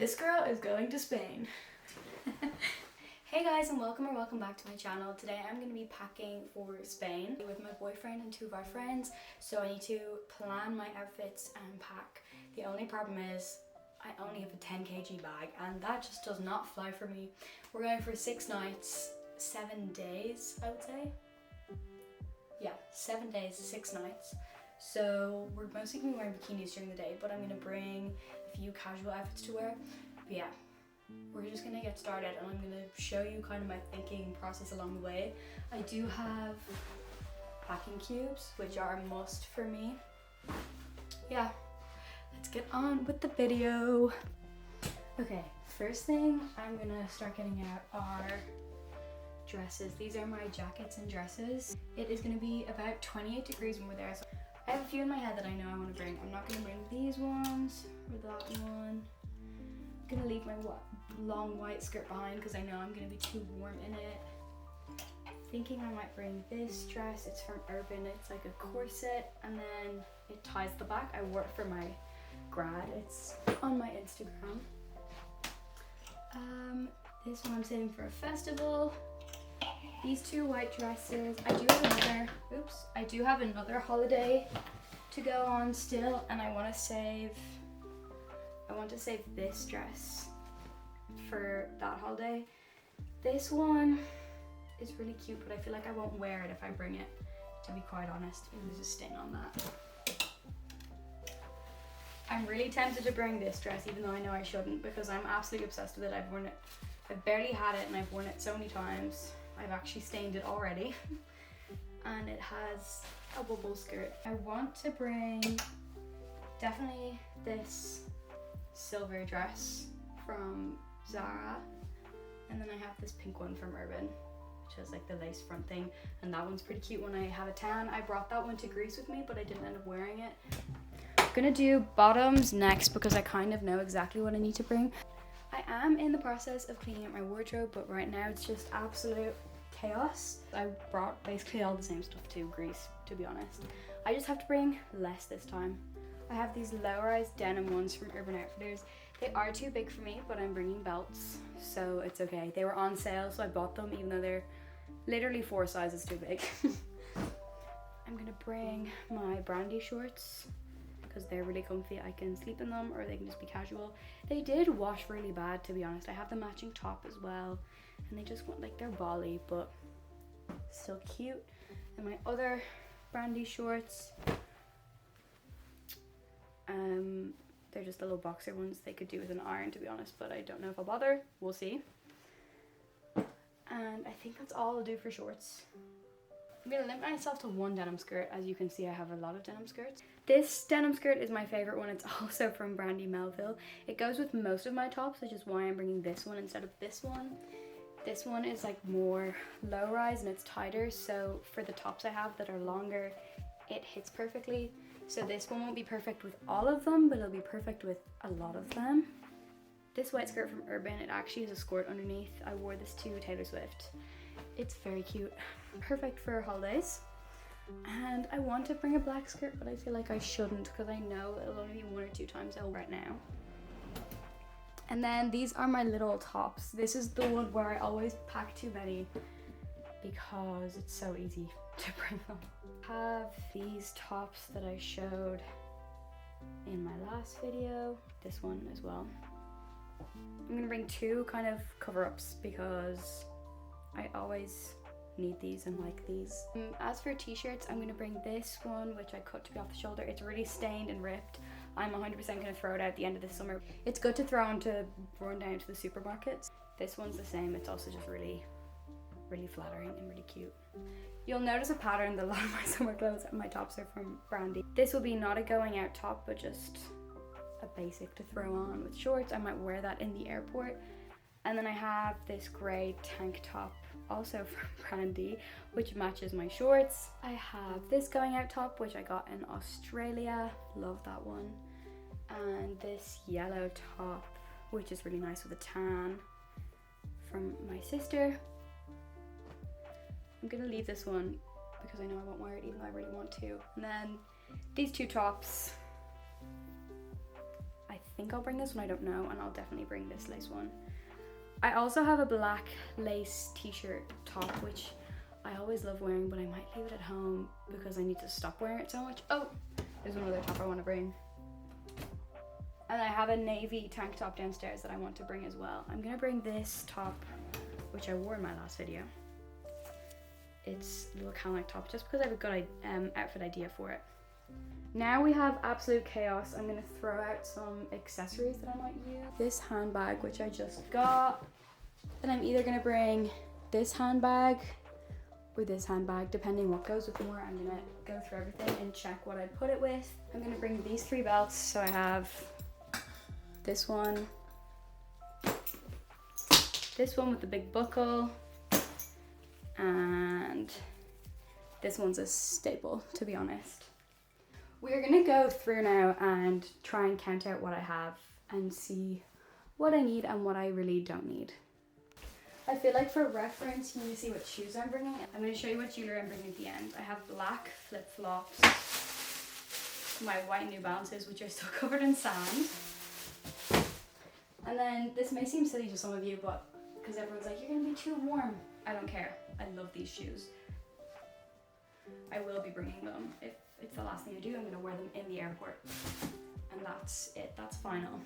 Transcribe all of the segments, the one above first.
This girl is going to Spain. Hey guys, and welcome back to my channel. Today I'm going to be packing for Spain with my boyfriend and two of our friends, so I need to plan my outfits and pack. The only problem is I only have a 10 kg bag and that just does not fly for me. We're going for 6 nights, 7 days, I would say. Yeah, 7 days, 6 nights. So we're mostly going to be wearing bikinis during the day, but I'm going to bring a few casual outfits to wear. But yeah, we're just going to get started and I'm going to show you kind of my thinking process along the way. I do have packing cubes, which are a must for me. Yeah, let's get on with the video. Okay, first thing I'm going to start getting out are dresses. These are my jackets and dresses. It is going to be about 28 degrees when we're there. So I have a few in my head that I know I want to bring. I'm not going to bring these ones or that one. I'm going to leave my long white skirt behind because I know I'm going to be too warm in it. Thinking I might bring this dress. It's from Urban. It's like a corset and then it ties the back. I wore it for my grad. It's on my Instagram. This one I'm saving for a festival. These two white dresses. I do have another holiday to go on still, and I want to save this dress for that holiday. This one is really cute, but I feel like I won't wear it if I bring it, to be quite honest. There's a stain on that. I'm really tempted to bring this dress, even though I know I shouldn't, because I'm absolutely obsessed with it. I've worn it. I've barely had it and I've worn it so many times. I've actually stained it already. And it has a bubble skirt. I want to bring definitely this silver dress from Zara. And then I have this pink one from Urban, which has like the lace front thing. And that one's pretty cute when I have a tan. I brought that one to Greece with me, but I didn't end up wearing it. I'm gonna do bottoms next because I kind of know exactly what I need to bring. I am in the process of cleaning up my wardrobe, but right now it's just absolute chaos. I brought basically all the same stuff to Greece, to be honest. I just have to bring less this time. I have these low-rise denim ones from Urban Outfitters. They are too big for me, but I'm bringing belts, so it's okay. They were on sale, so I bought them, even though they're literally 4 sizes too big. I'm gonna bring my brandy shorts, because they're really comfy. I can sleep in them or they can just be casual. They did wash really bad, to be honest. I have the matching top as well and they just want, like, they're bally but still cute. And my other brandy shorts, they're just the little boxer ones. They could do with an iron, to be honest, but I don't know if I'll bother. We'll see. And I think that's all I'll do for shorts. I'm gonna limit myself to one denim skirt. As you can see, I have a lot of denim skirts. This denim skirt is my favorite one. It's also from Brandy Melville. It goes with most of my tops, which is why I'm bringing this one instead of this one. This one is like more low rise and it's tighter, so for the tops I have that are longer, it hits perfectly. So this one won't be perfect with all of them, but it'll be perfect with a lot of them. This white skirt from Urban, it actually has a skirt underneath. I wore this to Taylor Swift. It's very cute. Perfect for holidays. And I want to bring a black skirt, but I feel like I shouldn't because I know it'll only be 1 or 2 times out right now. And then these are my little tops. This is the one where I always pack too many because it's so easy to bring them. I have these tops that I showed in my last video. This one as well. I'm gonna bring 2 kind of cover-ups because I always need these and like these. As for t-shirts, I'm gonna bring this one, which I cut to be off the shoulder. It's really stained and ripped. I'm 100% gonna throw it out at the end of the summer. It's good to throw on to run down to the supermarkets. This one's the same. It's also just really flattering and really cute. You'll notice a pattern that a lot of my summer clothes and my tops are from Brandy. This will be not a going out top, but just a basic to throw on with shorts. I might wear that in the airport. And then I have this grey tank top, also from Brandy, which matches my shorts. I have this going out top, which I got in Australia. Love that one. And this yellow top, which is really nice with a tan, from my sister. I'm gonna leave this one because I know I won't wear it even though I really want to. And then these 2 tops, I think I'll bring this one, I don't know, and I'll definitely bring this lace one. I also have a black lace t-shirt top, which I always love wearing, but I might leave it at home because I need to stop wearing it so much. Oh, there's one other top I want to bring. And I have a navy tank top downstairs that I want to bring as well. I'm gonna bring this top, which I wore in my last video. It's a little cowlick top, just because I have a good outfit idea for it. Now we have absolute chaos. I'm gonna throw out some accessories that I might use. This handbag, which I just got. And I'm either gonna bring this handbag or this handbag, depending what goes with more. I'm gonna go through everything and check what I'd put it with. I'm gonna bring these 3 belts. So I have this one with the big buckle, and this one's a staple, to be honest. We're gonna go through now and try and count out what I have and see what I need and what I really don't need. I feel like for reference, you need to see what shoes I'm bringing. I'm gonna show you what jewelry I'm bringing at the end. I have black flip-flops, my white New Balances, which are still covered in sand. And then this may seem silly to some of you, but because everyone's like, you're gonna be too warm. I don't care. I love these shoes. I will be bringing them. If it's the last thing I do, I'm gonna wear them in the airport. And that's it, that's final.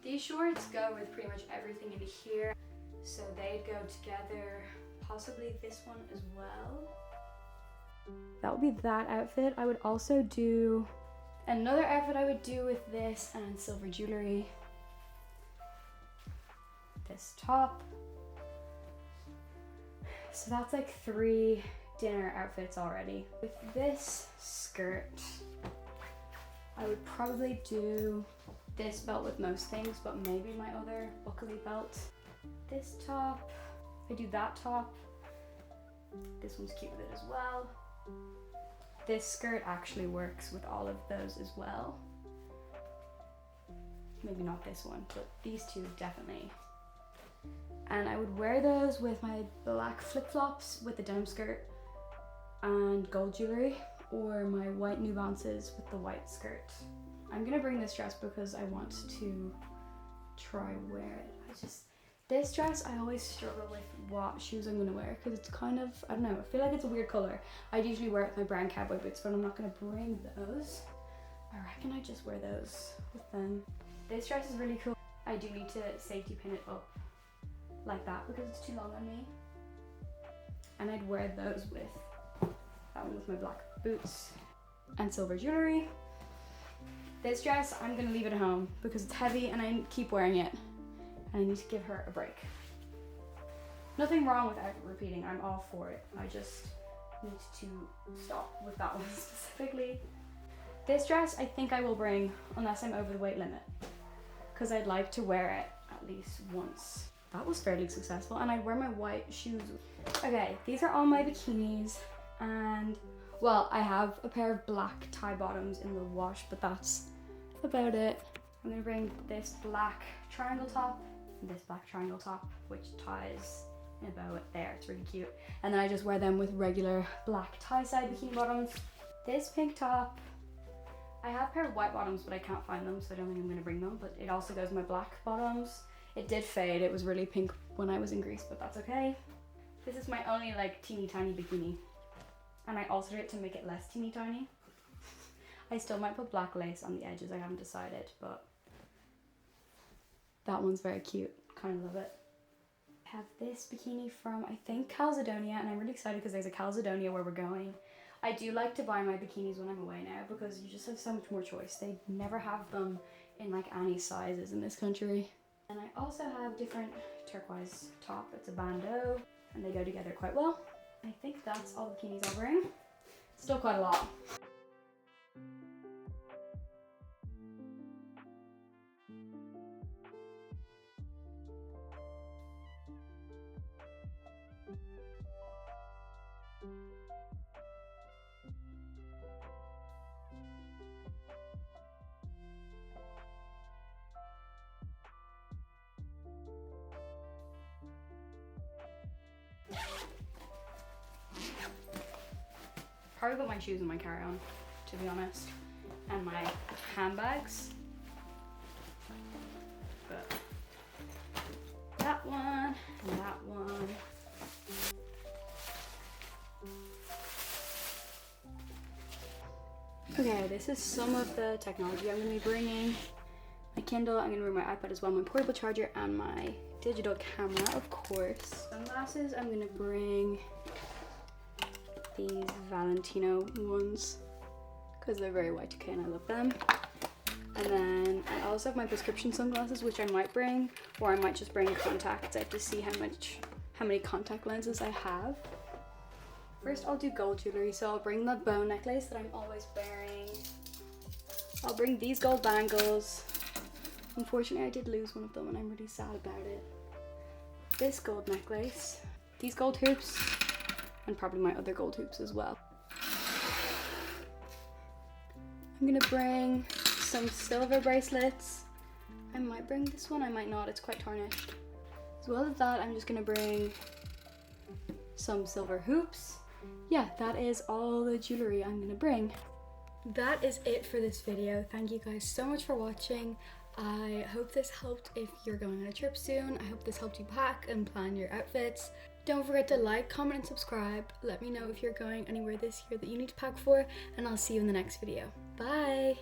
These shorts go with pretty much everything in here. So they'd go together, possibly this one as well. That would be that outfit. I would also do another outfit I would do with this and silver jewelry. This top. So that's like 3 dinner outfits already. With this skirt, I would probably do this belt with most things, but maybe my other buckly belt. This top, I do that top. This one's cute with it as well. This skirt actually works with all of those as well. Maybe not this one, but these two definitely. And I would wear those with my black flip-flops with the denim skirt and gold jewelry, or my white New Balances with the white skirt. I'm gonna bring this dress because I want to try wear it. This dress, I always struggle with what shoes I'm gonna wear because it's kind of, I don't know, I feel like it's a weird color. I'd usually wear it with my brown cowboy boots, but I'm not gonna bring those. I reckon I just wear those with them. This dress is really cool. I do need to safety pin it up like that because it's too long on me. And I'd wear those with that one with my black boots and silver jewelry. This dress, I'm gonna leave it at home because it's heavy and I keep wearing it. And I need to give her a break. Nothing wrong with outfit repeating, I'm all for it. I just need to stop with that one specifically. This dress I think I will bring unless I'm over the weight limit, because I'd like to wear it at least once. That was fairly successful, and I'd wear my white shoes. Okay, these are all my bikinis, and well, I have a pair of black tie bottoms in the wash, but that's about it. I'm gonna bring this black triangle top, this black triangle top, which ties in a bow there, it's really cute. And then I just wear them with regular black tie side bikini bottoms. This pink top, I have a pair of white bottoms, but I can't find them, so I don't think I'm gonna bring them, but it also goes with my black bottoms. It did fade, it was really pink when I was in Greece, but that's okay. This is my only like teeny tiny bikini, and I altered it to make it less teeny tiny. I still might put black lace on the edges, I haven't decided, but that one's very cute, kind of love it. I have this bikini from, I think, Calzedonia, and I'm really excited because there's a Calzedonia where we're going. I do like to buy my bikinis when I'm away now because you just have so much more choice. They never have them in like any sizes in this country. And I also have different turquoise top. It's a bandeau and they go together quite well. I think that's all the bikinis I'll bring. Still quite a lot. Probably put my shoes in my carry-on, to be honest, and my handbags. and that one. Okay, this is some of the technology I'm going to be bringing. My Kindle, I'm going to bring my iPad as well, my portable charger, and my digital camera, of course. Sunglasses, I'm going to bring these Valentino ones because they're very Y2K and I love them. And then I also have my prescription sunglasses, which I might bring, or I might just bring contacts. I have to see how many contact lenses I have. First, I'll do gold jewelry, so I'll bring the bow necklace that I'm always wearing. I'll bring these gold bangles. Unfortunately, I did lose one of them and I'm really sad about it. This gold necklace, these gold hoops, and probably my other gold hoops as well. I'm gonna bring some silver bracelets. I might bring this one, I might not, it's quite tarnished. As well as that, I'm just gonna bring some silver hoops. Yeah, that is all the jewelry I'm gonna bring. That is it for this video. Thank you guys so much for watching. I hope this helped if you're going on a trip soon. I hope this helped you pack and plan your outfits. Don't forget to like, comment, and subscribe. Let me know if you're going anywhere this year that you need to pack for, and I'll see you in the next video. Bye!